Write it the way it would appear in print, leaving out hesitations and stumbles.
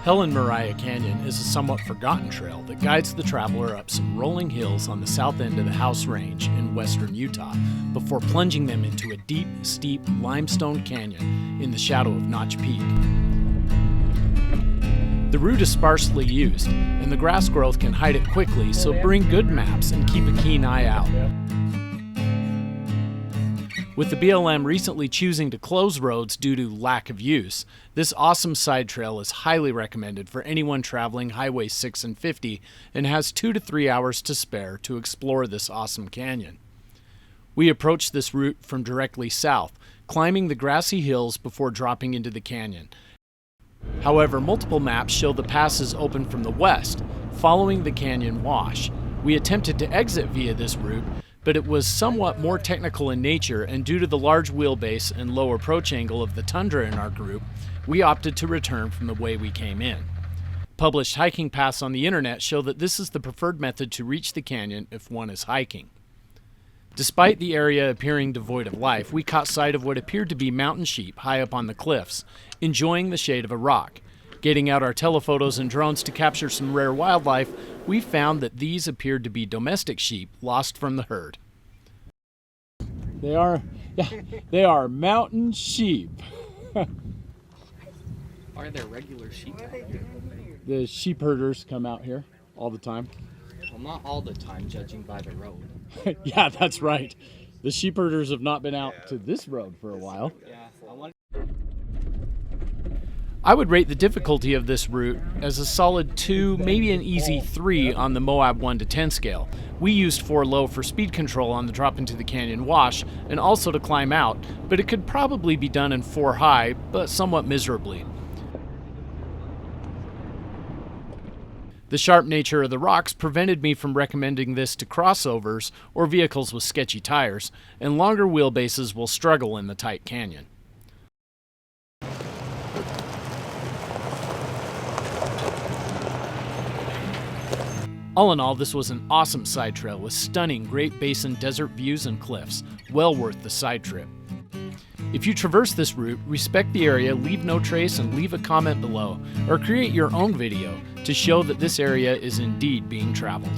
Hell'n Moriah Canyon is a somewhat forgotten trail that guides the traveler up some rolling hills on the south end of the House Range in western Utah before plunging them into a deep, steep limestone canyon in the shadow of Notch Peak. The route is sparsely used, and the grass growth can hide it quickly, so bring good maps and keep a keen eye out. With the BLM recently choosing to close roads due to lack of use, this awesome side trail is highly recommended for anyone traveling Highway 6 and 50 and has 2 to 3 hours to spare to explore this awesome canyon. We approach this route from directly south, climbing the grassy hills before dropping into the canyon. However, multiple maps show the passes open from the west, following the canyon wash. We attempted to exit via this route, but it was somewhat more technical in nature, and due to the large wheelbase and low approach angle of the Tundra in our group, we opted to return from the way we came in. Published hiking paths on the internet show that this is the preferred method to reach the canyon if one is hiking. Despite the area appearing devoid of life, we caught sight of what appeared to be mountain sheep high up on the cliffs, enjoying the shade of a rock. Getting out our telephotos and drones to capture some rare wildlife, we found that these appeared to be domestic sheep lost from the herd. They are mountain sheep. Are there regular sheep out here? The sheep herders come out here all the time. Well, not all the time, judging by the road. Yeah, that's right. The sheep herders have not been out to this road for a while. Yeah, I would rate the difficulty of this route as a solid 2, maybe an easy 3 on the Moab 1 to 10 scale. We used 4 low for speed control on the drop into the canyon wash and also to climb out, but it could probably be done in 4 high, but somewhat miserably. The sharp nature of the rocks prevented me from recommending this to crossovers or vehicles with sketchy tires, and longer wheelbases will struggle in the tight canyon. All in all, this was an awesome side trail with stunning Great Basin desert views and cliffs, well worth the side trip. If you traverse this route, respect the area, leave no trace, and leave a comment below, or create your own video to show that this area is indeed being traveled.